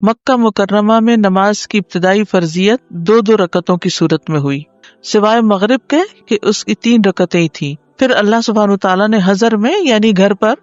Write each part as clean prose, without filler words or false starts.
مکہ مکرمہ میں نماز کی ابتدائی فرضیت 2 رکعتوں کی صورت میں ہوئی، سوائے مغرب کے کہ اس کی 3 رکعتیں تھیں۔ پھر اللہ سبحانہ تعالیٰ نے حضر میں یعنی گھر پر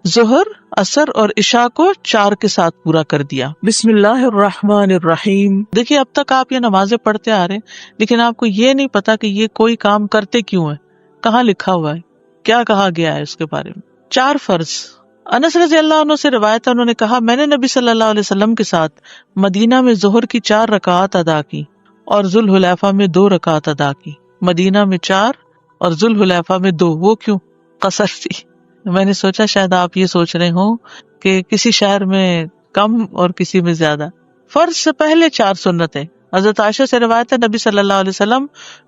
ظہر، عصر اور عشاء کو 4 کے ساتھ پورا کر دیا۔ بسم اللہ الرحمن الرحیم۔ دیکھیے اب تک آپ یہ نمازیں پڑھتے آ رہے ہیں، لیکن آپ کو یہ نہیں پتا کہ یہ کوئی کام کرتے کیوں ہے، کہاں لکھا ہوا ہے، کیا کہا گیا ہے اس کے بارے میں۔ 4 فرض۔ انس رضی اللہ عنہ سے روایت ہے، انہوں نے کہا میں نے نبی صلی اللہ علیہ وسلم کے ساتھ مدینہ میں ظہر کی 4 رکعات ادا کی اور ذوالحلیفہ میں 2 رکعات ادا کی۔ مدینہ میں 4 اور ذوالحلیفہ میں 2، وہ کیوں؟ قصر تھی۔ میں نے سوچا شاید آپ یہ سوچ رہے ہوں کہ کسی شہر میں کم اور کسی میں زیادہ۔ فرض سے پہلے 4 سنتیں۔ حضرت عائشہ سے روایت ہے نبی صلی اللہ علیہ وسلم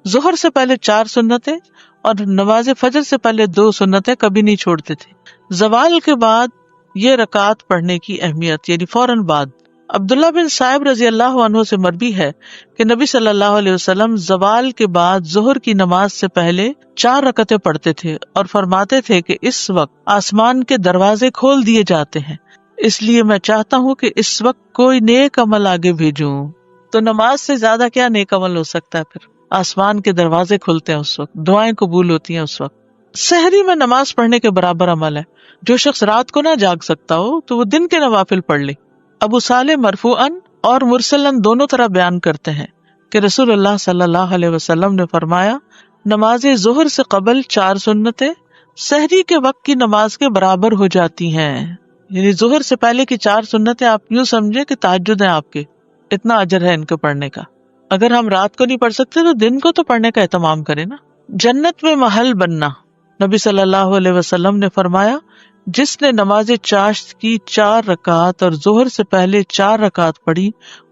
ظہر سے پہلے 4 سنتیں اور نماز فجر سے پہلے 2 سنتیں کبھی نہیں چھوڑتے تھے۔ زوال کے بعد یہ رکعات پڑھنے کی اہمیت، یعنی فوراً بعد۔ عبداللہ بن صائب رضی اللہ عنہ سے مروی ہے کہ نبی صلی اللہ علیہ وسلم زوال کے بعد ظہر کی نماز سے پہلے 4 رکعتیں پڑھتے تھے اور فرماتے تھے کہ اس وقت آسمان کے دروازے کھول دیے جاتے ہیں، اس لیے میں چاہتا ہوں کہ اس وقت کوئی نیک عمل آگے بھیجوں۔ تو نماز سے زیادہ کیا نیک عمل ہو سکتا ہے؟ پھر آسمان کے دروازے کھلتے ہیں اس وقت، دعائیں قبول ہوتی ہیں اس وقت۔ سحری میں نماز پڑھنے کے برابر عمل ہے۔ جو شخص رات کو نہ جاگ سکتا ہو تو وہ دن کے نوافل پڑھ لے۔ ابو صالح مرفوعاً اور مرسلاً دونوں طرح بیان کرتے ہیں کہ رسول اللہ صلی اللہ علیہ وسلم نے فرمایا نماز ظہر سے قبل 4 سنتیں سحری کے وقت کی نماز کے برابر ہو جاتی ہیں۔ یعنی ظہر سے پہلے کی 4 سنتیں آپ یوں سمجھے کہ تہجد ہیں آپ کے، اتنا اجر ہے ان کے پڑھنے کا۔ اگر ہم رات کو نہیں پڑھ سکتے تو دن کو تو پڑھنے کا اہتمام کریں نا۔ جنت میں محل بننا۔ نبی صلی اللہ علیہ وسلم نے فرمایا جس نے نماز چاشت کی 4 رکعات اور ظہر سے پہلے 4 رکعات پڑھی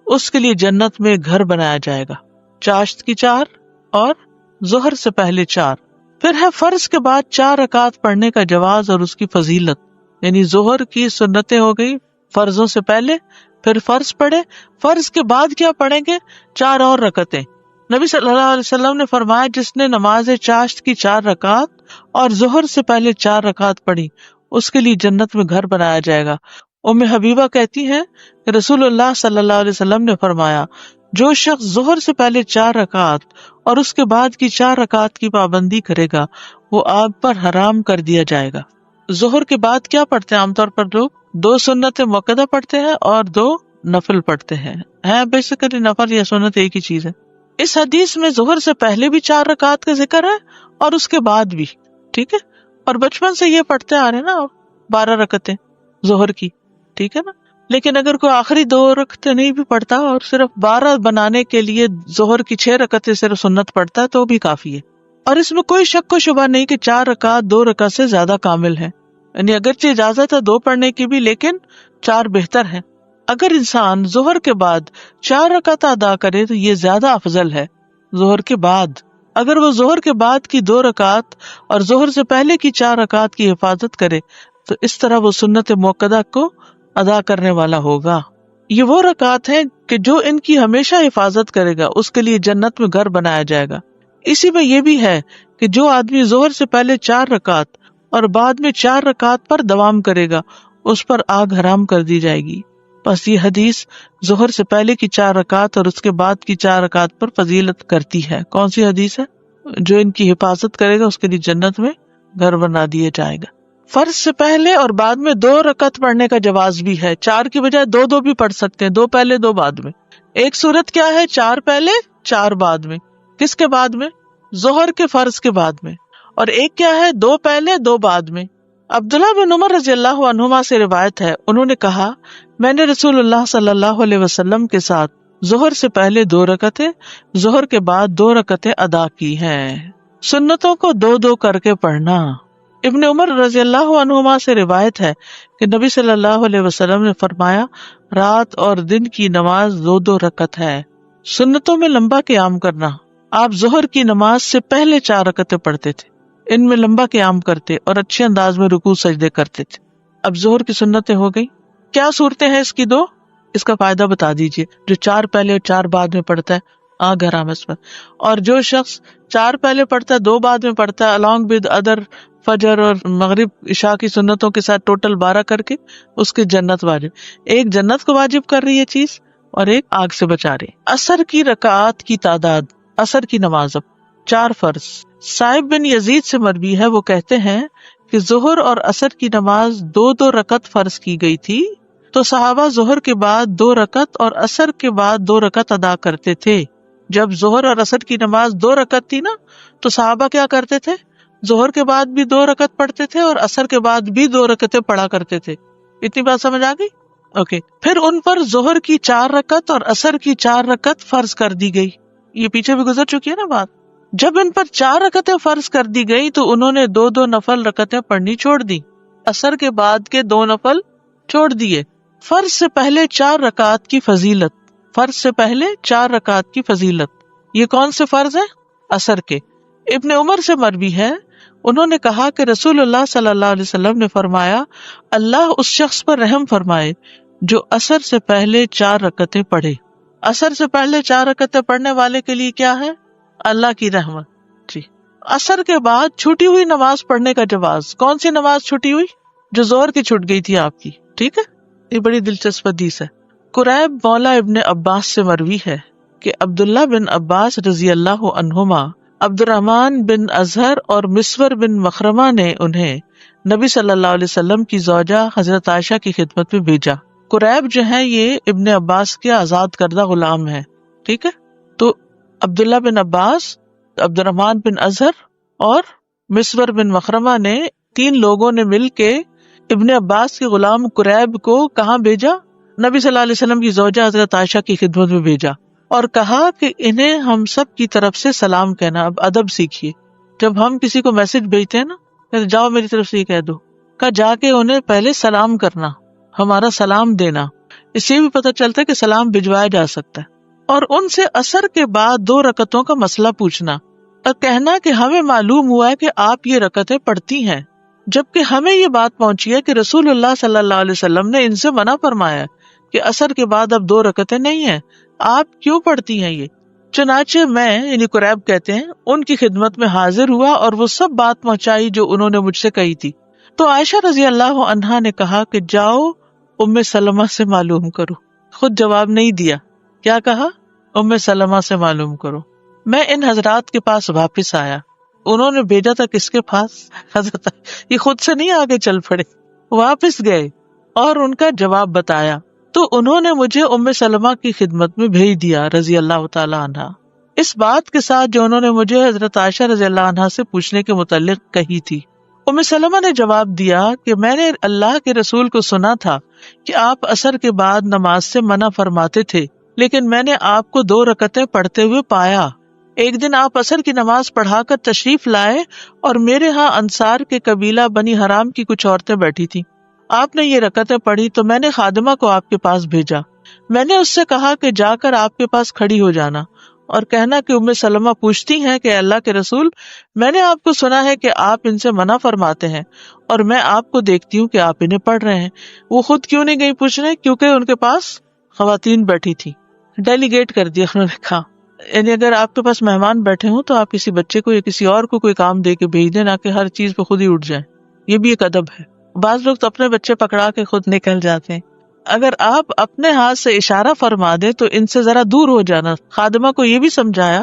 اس کے لیے جنت میں گھر بنایا جائے گا۔ چاشت کی 4 اور ظہر سے پہلے 4۔ پھر ہے فرض کے بعد 4 رکعات پڑھنے کا جواز اور اس کی فضیلت، یعنی ظہر کی سنتیں ہو گئی فرضوں سے پہلے، پھر فرض پڑھے، فرض کے بعد کیا پڑھیں گے؟ 4 اور رکعتیں۔ نبی صلی اللہ علیہ وسلم نے فرمایا جس نے نماز چاشت کی 4 رکعات اور ظہر سے پہلے 4 رکعات پڑھی اس کے لیے جنت میں گھر بنایا جائے گا۔ ام حبیبہ کہتی ہیں کہ رسول اللہ صلی اللہ علیہ وسلم نے فرمایا جو شخص ظہر سے پہلے 4 رکعات اور اس کے بعد کی 4 رکعات کی پابندی کرے گا وہ آگ پر حرام کر دیا جائے گا۔ ظہر کے بعد کیا پڑھتے ہیں عام طور پر لوگ؟ 2 سنت مؤکدہ پڑھتے ہیں اور 2 نفل پڑھتے ہیں۔ بیسیکلی نفل یا سنت ایک ہی چیز ہے۔ اس حدیث میں ظہر سے پہلے بھی 4 رکعات کا ذکر ہے اور اس کے بعد بھی، ٹھیک ہے؟ اور بچپن سے یہ پڑھتے آ رہے ہیں نا 12 رکعتیں ظہر کی، ٹھیک ہے نا؟ لیکن اگر کوئی آخری 2 رکعتیں نہیں بھی پڑھتا اور صرف 12 بنانے کے لیے ظہر کی 6 رکعتیں صرف سنت پڑھتا ہے تو بھی کافی ہے۔ اور اس میں کوئی شک و شبہ نہیں کہ 4 رکعت 2 رکعت سے زیادہ کامل ہے، یعنی اگرچہ اجازت ہے 2 پڑھنے کی بھی لیکن 4 بہتر ہے۔ اگر انسان ظہر کے بعد 4 رکعت ادا کرے تو یہ زیادہ افضل ہے ظہر کے بعد۔ اگر وہ ظہر کے بعد کی 2 رکعت اور ظہر سے پہلے کی 4 رکعت کی حفاظت کرے تو اس طرح وہ سنت مؤکدہ کو ادا کرنے والا ہوگا۔ یہ وہ رکعت ہیں کہ جو ان کی ہمیشہ حفاظت کرے گا اس کے لیے جنت میں گھر بنایا جائے گا۔ اسی میں یہ بھی ہے کہ جو آدمی ظہر سے پہلے 4 رکعت اور بعد میں 4 رکعت پر دوام کرے گا اس پر آگ حرام کر دی جائے گی۔ بس یہ حدیث ظہر سے پہلے کی 4 رکعت اور اس کے بعد کی 4 رکعت پر فضیلت کرتی ہے۔ کون سی حدیث ہے؟ جو ان کی حفاظت کرے گا اس کے لیے جنت میں گھر بنا دیا جائے گا۔ فرض سے پہلے اور بعد میں 2 رکعت پڑھنے کا جواز بھی ہے، 4 کی بجائے 2 بھی پڑھ سکتے ہیں، 2 پہلے 2 بعد میں۔ ایک صورت کیا ہے؟ 4 پہلے 4 بعد میں۔ کس کے بعد میں؟ ظہر کے فرض کے بعد میں۔ اور ایک کیا ہے؟ 2 پہلے 2 بعد میں۔ عبداللہ بن عمر رضی اللہ عنہما سے روایت ہے انہوں نے کہا میں نے رسول اللہ صلی اللہ علیہ وسلم کے ساتھ ظہر سے پہلے 2 رکعتیں ظہر کے بعد 2 رکعتیں ادا کی ہیں۔ سنتوں کو 2 کر کے پڑھنا۔ ابن عمر رضی اللہ عنہما سے روایت ہے کہ نبی صلی اللہ علیہ وسلم نے فرمایا رات اور دن کی نماز 2 رکعت ہے۔ سنتوں میں لمبا قیام کرنا۔ آپ ظہر کی نماز سے پہلے 4 رکعتیں پڑھتے تھے، ان میں لمبا قیام کرتے اور اچھے انداز میں رکوع سجدے کرتے تھے۔ اب ظہر کی سنتیں ہو گئی، کیا صورتیں ہیں اس کی 2؟ اس کا فائدہ بتا دیجئے۔ جو 4 پہلے اور 4 بعد میں پڑھتا ہے گھر آمد پر. اور جو شخص 4 پہلے پڑھتا ہے 2 بعد میں پڑھتا ہے along with ادر فجر اور مغرب عشاء کی سنتوں کے ساتھ ٹوٹل 12 کر کے اس کی جنت واجب. ایک جنت کو واجب کر رہی ہے چیز اور ایک آگ سے بچا رہی. عصر کی رکعات کی تعداد، عصر کی نماز اب 4 فرض. صائب بن یزید سے مروی ہے، وہ کہتے ہیں کہ ظہر اور عصر کی نماز 2 رکعت فرض کی گئی تھی، تو صحابہ ظہر کے بعد 2 رکعت اور عصر کے بعد 2 رکعت ادا کرتے تھے. جب ظہر اور عصر کی نماز 2 رکعت تھی نا، تو صحابہ کیا کرتے تھے؟ ظہر کے بعد بھی 2 رکعت پڑھتے تھے اور عصر کے بعد بھی 2 رکعتیں پڑھا کرتے تھے. اتنی بات سمجھ آ گئی؟ اوکے. پھر ان پر ظہر کی 4 رکعت اور عصر کی 4 رکعت فرض کر دی گئی. یہ پیچھے بھی گزر چکی ہے نا بات. جب ان پر 4 رکعتیں فرض کر دی گئی تو انہوں نے 2 نفل رکعتیں پڑھنی چھوڑ دی. عصر کے بعد کے 2 نفل چھوڑ دیے. فرض سے پہلے 4 رکعت کی فضیلت. فرض سے پہلے 4 رکعت کی فضیلت. یہ کون سے فرض ہیں؟ عصر کے. ابن عمر سے مروی ہے، انہوں نے کہا کہ رسول اللہ صلی اللہ علیہ وسلم نے فرمایا، اللہ اس شخص پر رحم فرمائے جو عصر سے پہلے 4 رکعتیں پڑھے. عصر سے پہلے 4 رکعتیں پڑھنے والے کے لیے کیا ہے؟ اللہ کی رحمت. جی. عصر کے بعد چھوٹی ہوئی نماز پڑھنے کا جواز. کون سی نماز چھوٹی ہوئی؟ جو ظہر کی چھوٹ گئی تھی آپ کی. ٹھیک ہے، یہ بڑی دلچسپ حدیث ہے. قریب مولا ابن عباس سے مروی ہے کہ عبداللہ بن عباس رضی اللہ عنہما عبد الرحمن بن اظہر اور مسور بن مخرمہ نے انہیں نبی صلی اللہ علیہ وسلم کی زوجہ حضرت عائشہ کی خدمت میں بھیجا. قریب جو ہے یہ ابن عباس کے آزاد کردہ غلام ہے. ٹھیک ہے، تو عبداللہ بن عباس، عبد الرحمن بن اظہر اور مسور بن مخرمہ نے 3 لوگوں نے مل کے ابن عباس کے غلام قریب کو کہاں بھیجا؟ نبی صلی اللہ علیہ وسلم کی زوجہ حضرت عائشہ کی خدمت میں بھیجا اور کہا کہ انہیں ہم سب کی طرف سے سلام کہنا. اب ادب سیکھیے. جب ہم کسی کو میسج بھیجتے ہیں نا، کہ جاؤ میری طرف سے یہ کہہ دو، کہ جا کے انہیں پہلے سلام کرنا، ہمارا سلام دینا. اس سے بھی پتہ چلتا ہے کہ سلام بھجوایا جا سکتا ہے. اور ان سے عصر کے بعد 2 رکعتوں کا مسئلہ پوچھنا اور کہنا کہ ہمیں معلوم ہوا ہے کہ آپ یہ رکعتیں پڑھتی ہیں، جبکہ ہمیں یہ بات پہنچی ہے کہ رسول اللہ صلی اللہ علیہ وسلم نے ان سے منع فرمایا کہ عصر کے بعد اب 2 رکعتیں نہیں ہیں، آپ کیوں پڑھتی ہیں یہ؟ چنانچہ میں، یعنی قریب کہتے ہیں، ان کی خدمت میں حاضر ہوا اور وہ سب بات پہنچائی جو انہوں نے مجھ سے کہی تھی. تو عائشہ رضی اللہ عنہا نے کہا کہ جاؤ ام سلمہ سے معلوم کرو. خود جواب نہیں دیا، کیا کہا؟ ام سلمہ سے معلوم کرو. میں ان حضرات کے پاس واپس آیا. انہوں نے بھیجا تھا کس کے پاس؟ حضرت. یہ خود سے نہیں آگے چل پڑے، واپس گئے اور ان کا جواب بتایا. تو انہوں نے مجھے ام سلمہ کی خدمت میں بھیج دیا رضی اللہ تعالی عنہ، اس بات کے ساتھ جو انہوں نے مجھے حضرت عائشہ رضی اللہ عنہا سے پوچھنے کے متعلق کہی تھی. ام سلمہ نے جواب دیا کہ میں نے اللہ کے رسول کو سنا تھا کہ آپ عصر کے بعد نماز سے منع فرماتے تھے، لیکن میں نے آپ کو 2 رکعتیں پڑھتے ہوئے پایا. ایک دن آپ عصر کی نماز پڑھا کر تشریف لائے اور میرے ہاں انصار کے قبیلہ بنی حرام کی کچھ عورتیں بیٹھی تھیں. آپ نے یہ رکعتیں پڑھی تو میں نے خادمہ کو آپ کے پاس بھیجا. میں نے اس سے کہا کہ جا کر آپ کے پاس کھڑی ہو جانا اور کہنا کہ ام سلمہ پوچھتی ہیں کہ اللہ کے رسول، میں نے آپ کو سنا ہے کہ آپ ان سے منع فرماتے ہیں اور میں آپ کو دیکھتی ہوں کہ آپ انہیں پڑھ رہے ہیں. وہ خود کیوں نہیں گئی پوچھنے؟ کیونکہ ان کے پاس خواتین بیٹھی تھی. ڈیلیگیٹ کر دیا انہوں نے کہا. یعنی اگر آپ کے پاس مہمان بیٹھے ہوں تو آپ کسی بچے کو یا کسی اور کو کوئی کام دے کے بھیج دیں، نہ کہ ہر چیز پہ خود ہی اٹھ جائیں. یہ بھی ایک ادب ہے. بعض لوگ تو اپنے بچے پکڑا کے خود نکل جاتے ہیں. اگر آپ اپنے ہاتھ سے اشارہ فرما دیں تو ان سے ذرا دور ہو جانا. خادمہ کو یہ بھی سمجھایا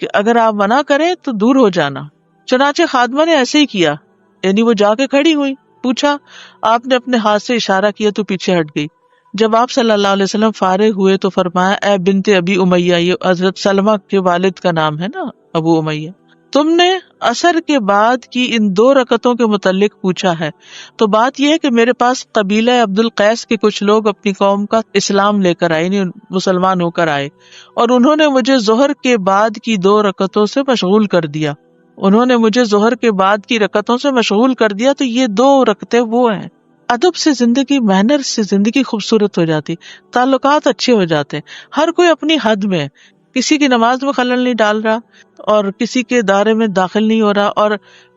کہ اگر آپ منع کریں تو دور ہو جانا. چنانچہ خادمہ نے ایسے ہی کیا، یعنی وہ جا کے کھڑی ہوئی. پوچھا، آپ نے اپنے ہاتھ سے اشارہ کیا تو پیچھے ہٹ گئی. جب آپ صلی اللہ علیہ وسلم فارغ ہوئے تو فرمایا، اے بنت ابی امیہ، یہ حضرت سلمہ کے والد کا نام ہے نا، ابو امیہ، تم نے عصر کے بعد کی ان 2 رکعتوں کے متعلق پوچھا ہے تو بات یہ ہے کہ میرے پاس قبیلہ عبد القیس کے کچھ لوگ اپنی قوم کا اسلام لے کر آئے، یعنی مسلمان ہو کر آئے، اور انہوں نے مجھے ظہر کے بعد کی 2 رکعتوں سے مشغول کر دیا. انہوں نے مجھے ظہر کے بعد کی رکعتوں سے مشغول کر دیا. تو یہ 2 رکعتیں وہ ہیں. ادب سے زندگی، مینر سے زندگی خوبصورت ہو جاتی، تعلقات اچھے ہو جاتے ہیں. ہر کوئی اپنی حد میں ہے، کسی کی نماز میں خلل نہیں ڈال رہا اور کسی کے دائرے میں داخل نہیں ہو رہا، اور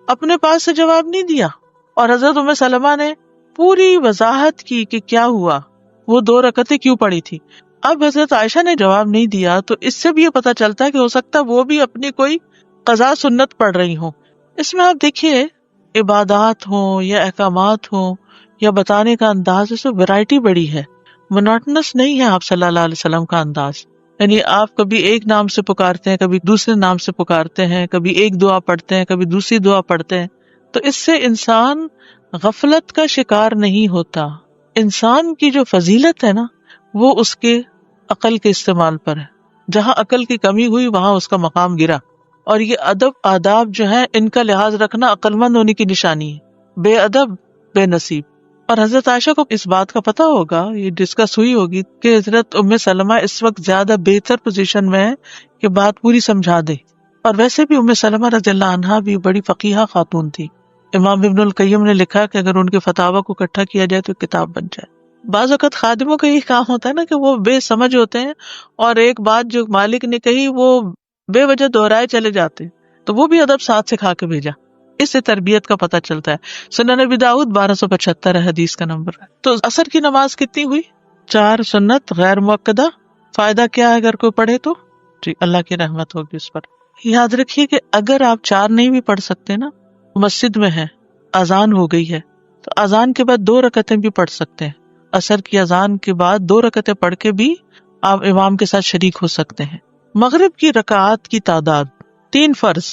اپنے پاس سے جواب نہیں دیا. اور حضرت ام سلمہ نے پوری وضاحت کی کہ کیا ہوا، وہ 2 رکعتیں کیوں پڑھی تھی. اب حضرت عائشہ نے جواب نہیں دیا تو اس سے بھی یہ پتا چلتا ہے کہ ہو سکتا ہے وہ بھی اپنی کوئی قضا سنت پڑھ رہی ہوں. اس میں آپ دیکھیے عبادات ہوں یا احکامات ہوں یا بتانے کا انداز، اس میں ویرائٹی بڑی ہے، مونوٹنس نہیں ہے آپ صلی اللہ علیہ وسلم کا انداز. یعنی آپ کبھی ایک نام سے پکارتے ہیں، کبھی دوسرے نام سے پکارتے ہیں، کبھی ایک دعا پڑھتے ہیں، کبھی دوسری دعا پڑھتے ہیں. تو اس سے انسان غفلت کا شکار نہیں ہوتا. انسان کی جو فضیلت ہے نا وہ اس کے عقل کے استعمال پر ہے. جہاں عقل کی کمی ہوئی وہاں اس کا مقام گرا. اور یہ ادب آداب جو ہیں ان کا لحاظ رکھنا عقل مند ہونے کی نشانی ہے. بے ادب بے نصیب. اور حضرت عائشہ کو اس بات کا پتا ہوگا، یہ ڈسکس ہوئی ہوگی کہ حضرت ام سلمہ اس وقت زیادہ بہتر پوزیشن میں ہے کہ بات پوری سمجھا دے. اور ویسے بھی ام سلمہ رضی اللہ عنہا بھی بڑی فقیہہ خاتون تھی. امام ابن القیم نے لکھا کہ اگر ان کے فتاوی کو اکٹھا کیا جائے تو کتاب بن جائے. بعض اوقات خادموں کا یہی کام ہوتا ہے نا کہ وہ بے سمجھ ہوتے ہیں اور ایک بات جو مالک نے کہی وہ بے وجہ دہرائے چلے جاتے ہیں، تو وہ بھی ادب ساتھ سکھا کے بھیجا. اس سے تربیت کا پتہ چلتا ہے. سنن ابی داؤد 1275 ہے حدیث کا نمبر ہے. تو عصر کی نماز کتنی ہوئی؟ 4 سنت غیر مؤکدہ. فائدہ کیا ہے اگر کوئی پڑھے تو؟ جی اللہ کی رحمت ہوگی اس پر. یاد رکھیے کہ اگر آپ 4 نہیں بھی پڑھ سکتے نا، مسجد میں ہے، اذان ہو گئی ہے، تو اذان کے بعد 2 رکعتیں بھی پڑھ سکتے ہیں. عصر کی اذان کے بعد 2 رکعتیں پڑھ کے بھی آپ امام کے ساتھ شریک ہو سکتے ہیں. مغرب کی رکعات کی تعداد 3 فرض.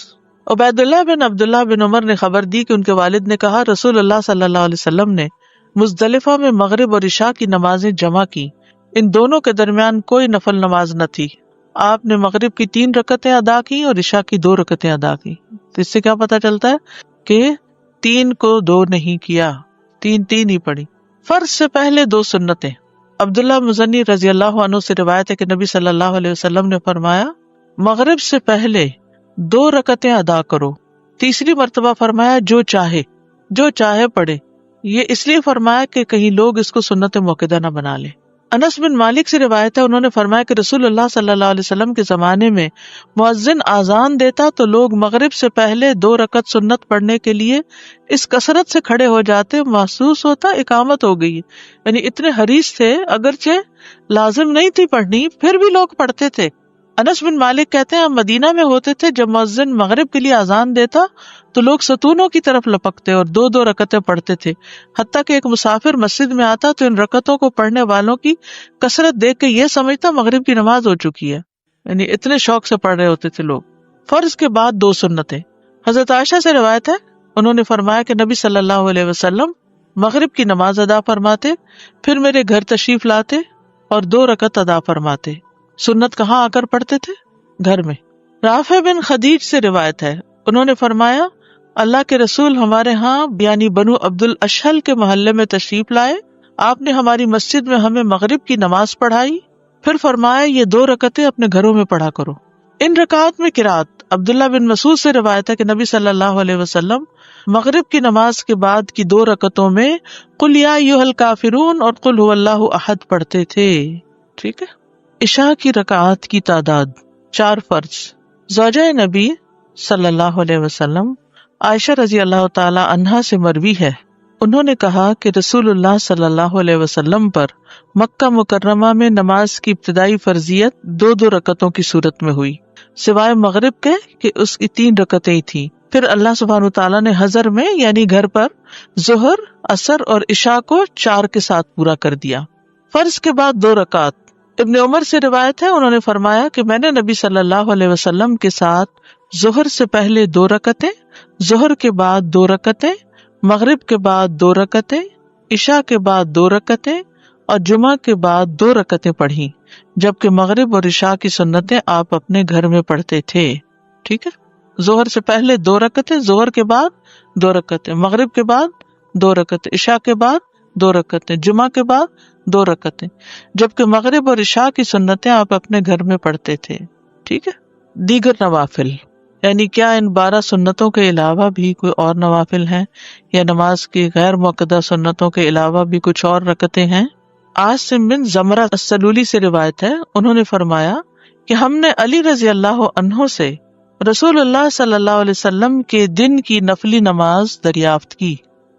عبید اللہ بن عبداللہ بن عمر نے خبر دی کہ ان کے والد نے کہا رسول اللہ صلی اللہ علیہ وسلم نے مزدلفہ میں مغرب اور عشاء کی نمازیں جمع کی. ان دونوں کے درمیان کوئی نفل نماز نہ تھی. آپ نے مغرب کی 3 رکعتیں ادا کی اور عشاء کی 2 رکعتیں ادا کی. تو اس سے کیا پتا چلتا ہے کہ 3 کو 2 نہیں کیا، 3 ہی پڑھی. فرض سے پہلے 2 سنتیں. عبداللہ مزنی رضی اللہ عنہ سے روایت ہے کہ نبی صلی اللہ علیہ وسلم نے فرمایا مغرب سے پہلے 2 رکعتیں ادا کرو. تیسری مرتبہ فرمایا جو چاہے پڑھے. یہ اس لیے فرمایا کہ کہیں لوگ اس کو سنت موقدہ نہ بنا لیں. انس بن مالک سے روایت ہے انہوں نے فرمایا کہ رسول اللہ صلی اللہ علیہ وسلم کے زمانے میں مؤذن آذان دیتا تو لوگ مغرب سے پہلے 2 رکعت سنت پڑھنے کے لیے اس کثرت سے کھڑے ہو جاتے، محسوس ہوتا اقامت ہو گئی. یعنی اتنے حریص تھے، اگرچہ لازم نہیں تھی پڑھنی پھر بھی لوگ پڑھتے تھے. انس بن مالک کہتے ہیں ہم مدینہ میں ہوتے تھے، جب مؤذن مغرب کے لیے آذان دیتا تو لوگ ستونوں کی طرف لپکتے اور 2 رکعتیں پڑھتے تھے، حتیٰ کہ ایک مسافر مسجد میں آتا تو ان رکعتوں کو پڑھنے والوں کی کثرت دیکھ کے یہ سمجھتا مغرب کی نماز ہو چکی ہے. یعنی اتنے شوق سے پڑھ رہے ہوتے تھے لوگ. فرض کے بعد 2 سنتیں. حضرت عائشہ سے روایت ہے انہوں نے فرمایا کہ نبی صلی اللہ علیہ وسلم مغرب کی نماز ادا فرماتے، پھر میرے گھر تشریف لاتے اور 2 رکعت ادا فرماتے. سنت کہاں آ کر پڑھتے تھے؟ گھر میں. رافع بن خدیج سے روایت ہے انہوں نے فرمایا اللہ کے رسول ہمارے ہاں یعنی بنو عبد الاشہل کے محلے میں تشریف لائے. آپ نے ہماری مسجد میں ہمیں مغرب کی نماز پڑھائی، پھر فرمایا یہ 2 رکعتیں اپنے گھروں میں پڑھا کرو. ان رکعات میں قرات. عبداللہ بن مسعود سے روایت ہے کہ نبی صلی اللہ علیہ وسلم مغرب کی نماز کے بعد کی 2 رکعتوں میں قل یا ایھا الکافرون اور قل ھو اللہ احد پڑھتے تھے. ٹھیک ہے. عشاء کی رکعات کی تعداد 4 فرض. زوجہ نبی صلی اللہ علیہ وسلم عائشہ رضی اللہ تعالی عنہا سے مروی ہے انہوں نے کہا کہ رسول اللہ صلی اللہ علیہ وسلم پر مکہ مکرمہ میں نماز کی ابتدائی فرضیت 2 رکعتوں کی صورت میں ہوئی، سوائے مغرب کے کہ اس کی 3 رکعتیں تھیں. پھر اللہ سبحانہ تعالیٰ نے حضر میں یعنی گھر پر ظہر، عصر اور عشاء کو 4 کے ساتھ پورا کر دیا. فرض کے بعد 2 رکعت. ابن عمر سے روایت ہے انہوں نے فرمایا کہ میں نے نبی صلی اللہ علیہ وسلم کے ساتھ ظہر سے پہلے 2 رکعتیں، ظہر کے بعد 2 رکعتیں، مغرب کے بعد 2 رکعتیں، عشاء کے بعد 2 رکعتیں اور جمعہ کے بعد 2 رکعتیں پڑھی، جبکہ مغرب اور عشاء کی سنتیں آپ اپنے گھر میں پڑھتے تھے. ٹھیک ہے. ظہر سے پہلے 2 رکعتیں، ظہر کے بعد 2 رکعتیں، مغرب کے بعد 2 رکعتیں، عشاء کے بعد 2 رکعتیں، جمعہ کے بعد 2 رکعتیں، جبکہ مغرب اور عشاء کی سنتیں آپ اپنے گھر میں پڑھتے تھے. ٹھیک ہے. دیگر نوافل یعنی کیا ان 12 سنتوں کے علاوہ بھی کوئی اور نوافل ہیں یا نماز کی غیر مؤکدہ سنتوں کے علاوہ بھی کچھ اور رکعتیں ہیں؟ عاصم بن زمرہ السلولی سے روایت ہے انہوں نے فرمایا کہ ہم نے علی رضی اللہ عنہ سے رسول اللہ صلی اللہ علیہ وسلم کے دن کی نفلی نماز دریافت کی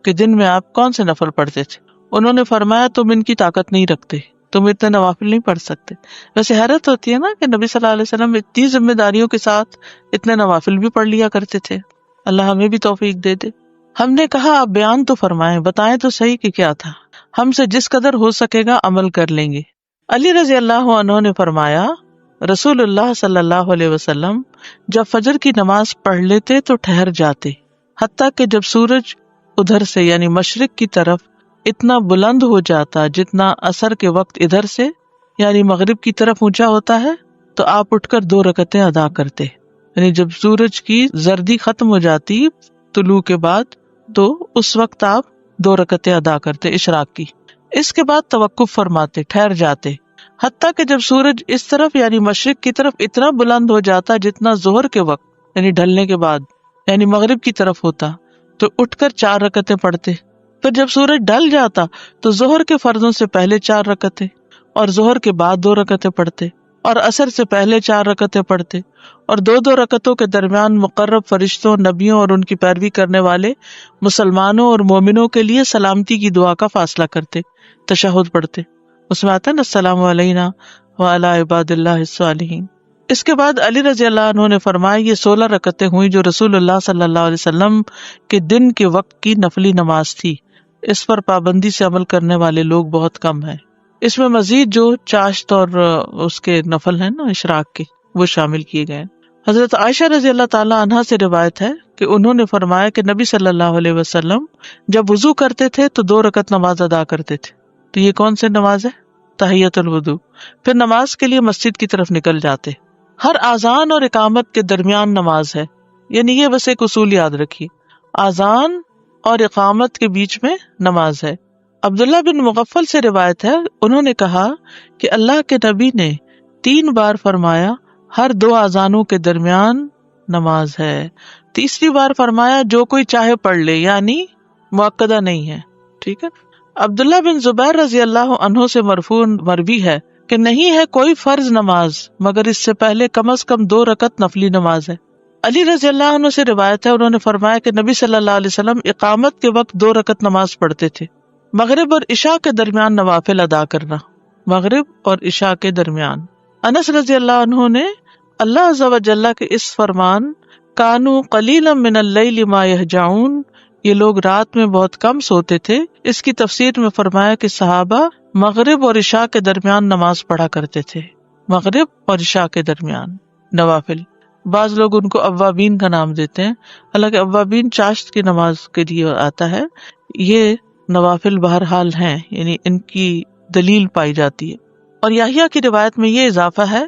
کہ دن میں آپ کون سے نفل پڑھتے تھے. انہوں نے فرمایا تم ان کی طاقت نہیں رکھتے تم اتنے نوافل نہیں پڑھ سکتے. ویسے حیرت ہوتی ہے نا کہ نبی صلی اللہ علیہ وسلم اتنی ذمہ داریوں کے ساتھ اتنے نوافل بھی پڑھ لیا کرتے تھے. اللہ ہمیں بھی توفیق دے دے. ہم نے کہا آپ بیان تو فرمائیں، بتائیں تو صحیح کہ کیا تھا، ہم سے جس قدر ہو سکے گا عمل کر لیں گے. علی رضی اللہ عنہ نے فرمایا رسول اللہ صلی اللہ علیہ وسلم جب فجر کی نماز پڑھ لیتے تو ٹھہر جاتے، حتیٰ کہ جب سورج ادھر سے یعنی مشرق کی طرف اتنا بلند ہو جاتا جتنا عصر کے وقت ادھر سے یعنی مغرب کی طرف اونچا ہوتا ہے تو آپ اٹھ کر 2 رکعتیں ادا کرتے. یعنی جب سورج کی زردی ختم ہو جاتی طلوع کے بعد تو اس وقت آپ 2 رکعتیں ادا کرتے اشراق کی. اس کے بعد توقف فرماتے، ٹھہر جاتے، حتیٰ کہ جب سورج اس طرف یعنی مشرق کی طرف اتنا بلند ہو جاتا جتنا ظہر کے وقت یعنی ڈھلنے کے بعد یعنی مغرب کی طرف ہوتا تو اٹھ کر 4 رکعتیں پڑھتے. پھر جب سورج ڈھل جاتا تو ظہر کے فرضوں سے پہلے 4 رکعتیں اور ظہر کے بعد 2 رکعتیں پڑھتے اور عصر سے پہلے 4 رکعتیں پڑھتے اور 2 رکعتوں کے درمیان مقرب فرشتوں، نبیوں اور ان کی پیروی کرنے والے مسلمانوں اور مومنوں کے لیے سلامتی کی دعا کا فاصلہ کرتے، تشہد پڑھتے. اس میں آتا ہے نا السلام علینا وعلی عباد اللہ الصالحین. اس کے بعد علی رضی اللہ عنہ نے فرمایا یہ 16 رکعتیں ہوئی جو رسول اللہ صلی اللہ علیہ وسلم کے دن کے وقت کی نفلی نماز تھی. اس پر پابندی سے عمل کرنے والے لوگ بہت کم ہیں. اس میں مزید جو چاشت اور اس کے نفل ہیں نا اشراق کے وہ شامل کیے گئے. حضرت عائشہ رضی اللہ تعالی عنہا سے روایت ہے کہ انہوں نے فرمایا کہ نبی صلی اللہ علیہ وسلم جب وضو کرتے تھے تو 2 رکعت نماز ادا کرتے تھے. تو یہ کون سے نماز ہے؟ تحیۃ الوضو. پھر نماز کے لیے مسجد کی طرف نکل جاتے. ہر اذان اور اقامت کے درمیان نماز ہے، یعنی یہ بس ایک اصول یاد رکھیے، اذان اور اقامت کے بیچ میں نماز ہے. عبداللہ بن مغفل سے روایت ہے انہوں نے کہا کہ اللہ کے نبی نے 3 بار فرمایا ہر 2 اذانوں کے درمیان نماز ہے. تیسری بار فرمایا جو کوئی چاہے پڑھ لے، یعنی مؤکدہ نہیں ہے. ٹھیک ہے. عبداللہ بن زبیر رضی اللہ عنہ سے مرفوع مروی ہے کہ نہیں ہے کوئی فرض نماز مگر اس سے پہلے کم از کم 2 رکعت نفلی نماز ہے. علی رضی اللہ عنہ سے روایت ہے انہوں نے فرمایا کہ نبی صلی اللہ علیہ وسلم اقامت کے وقت 2 رکعت نماز پڑھتے تھے. مغرب اور عشاء کے درمیان نوافل ادا کرنا، مغرب اور عشاء کے درمیان. انس رضی اللہ عنہ نے اللہ عز و جل کے اس فرمان کانوا قلیلا من اللیل ما یہجعون، یہ لوگ رات میں بہت کم سوتے تھے، اس کی تفسیر میں فرمایا کہ صحابہ مغرب اور عشاء کے درمیان نماز پڑھا کرتے تھے. مغرب اور عشاء کے درمیان نوافل. بعض لوگ ان کو اوابین کا نام دیتے ہیں، حالانکہ اوابین چاشت کی نماز کے لیے آتا ہے. یہ نوافل بہرحال ہیں، یعنی ان کی دلیل پائی جاتی ہے. اور یحییٰ کی روایت میں یہ اضافہ ہے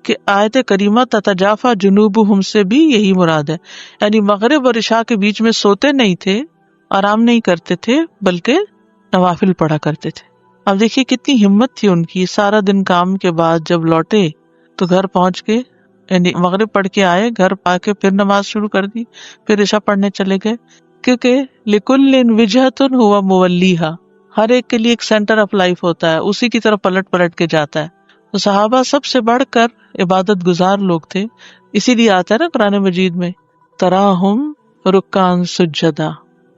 کہ آیت کریمہ تتجافا جنوبہم سے بھی یہی مراد ہے، یعنی مغرب اور عشاء کے بیچ میں سوتے نہیں تھے، آرام نہیں کرتے تھے، بلکہ نوافل پڑھا کرتے تھے. اب دیکھیے کتنی ہمت تھی ان کی. سارا دن کام کے بعد جب لوٹے تو گھر پہنچ کے یعنی مغرب پڑھ کے آئے، گھر پا کے پھر نماز شروع کر دی، پھر عشاء پڑھنے چلے گئے، کیونکہ لکل وجہۃ ہوا مولیھا، ہر ایک کے لیے ایک سینٹر آف لائف ہوتا ہے، اسی کی طرف پلٹ پلٹ کے جاتا ہے. تو صحابہ سب سے بڑھ کر عبادت گزار لوگ تھے. اسی لیے آتا ہے نا قرآن مجید میں تراہم رکعا سجدا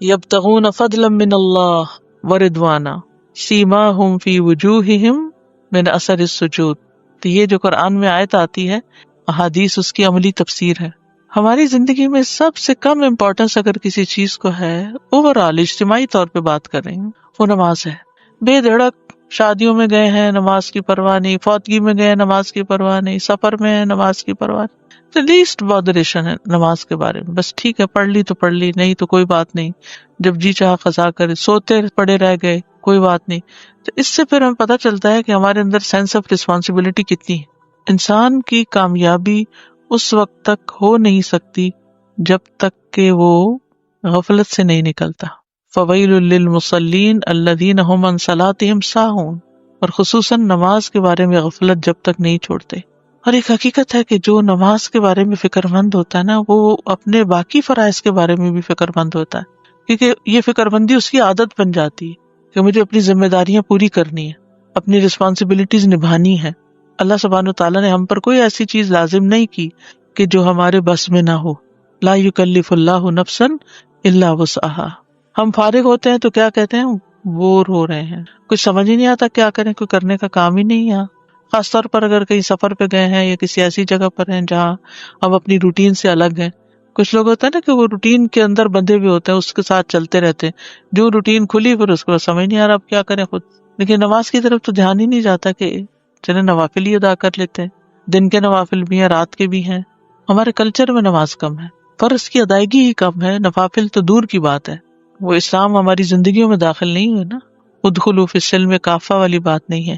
یبتغون فضلا من اللہ ورضوانا سیماہم فی وجوہہم من اثر السجود. تو یہ جو قرآن میں آیت آتی ہے، احادیث اس کی عملی تفسیر ہے. ہماری زندگی میں سب سے کم امپورٹنس اگر کسی چیز کو ہے، اوورآل اجتماعی طور پہ بات کر رہی ہوں، وہ نماز ہے. بے دھڑک شادیوں میں گئے ہیں نماز کی پرواہ نہیں، فوتگی میں گئے نماز کی پرواہ نہیں، سفر میں ہے نماز کی پرواہ نہیں. تو لیسٹ بادریشن ہے نماز کے بارے میں، بس ٹھیک ہے پڑھ لی تو پڑھ لی، نہیں تو کوئی بات نہیں، جب جی چاہا قضا کرے، سوتے پڑے رہ گئے کوئی بات نہیں. تو اس سے پھر ہمیں پتہ چلتا ہے کہ ہمارے اندر سینس آف رسپانسبلٹی کتنی ہے. انسان کی کامیابی اس وقت تک ہو نہیں سکتی جب تک کہ وہ غفلت سے نہیں نکلتا. فویل للمصلین الذین هم عن صلاتهم ساہون. اور خصوصاً نماز کے بارے میں غفلت جب تک نہیں چھوڑتے. اور ایک حقیقت ہے کہ جو نماز کے بارے میں فکر مند ہوتا ہے نا، وہ اپنے باقی فرائض کے بارے میں بھی فکر مند ہوتا ہے، کیونکہ یہ فکر مندی اس کی عادت بن جاتی ہے کہ مجھے اپنی ذمہ داریاں پوری کرنی ہے، اپنی رسپانسبلٹیز نبھانی ہے. اللہ سبحانہ وتعالیٰ نے ہم پر کوئی ایسی چیز لازم نہیں کی کہ جو ہمارے بس میں نہ ہو. لا یکلف اللہ نفسا الا وسعہا. ہم فارغ ہوتے ہیں تو کیا کہتے ہیں، بور ہو رہے ہیں، کچھ سمجھ ہی نہیں آتا کیا کریں، کوئی کرنے کا کام ہی نہیں ہے. خاص طور پر اگر کہیں سفر پہ گئے ہیں یا کسی ایسی جگہ پر ہیں جہاں ہم اپنی روٹین سے الگ ہیں. کچھ لوگ ہوتا ہے نا کہ وہ روٹین کے اندر بندھے بھی ہوتے ہیں، اس کے ساتھ چلتے رہتے ہیں، جو روٹین کھلی پھر اس کو سمجھ نہیں آ رہا اب کیا کریں خود. لیکن نماز کی طرف تو دھیان ہی نہیں جاتا کہ چلے نوافل ہی ادا کر لیتے ہیں. دن کے نوافل بھی ہیں، رات کے بھی ہیں. ہمارے کلچر میں نماز کم ہے، فرض کی ادائیگی ہی کم ہے، نوافل تو دور کی بات ہے. وہ اسلام ہماری زندگیوں میں داخل نہیں ہوئے نا. ادخلوا فی السلم کافہ والی بات نہیں ہے.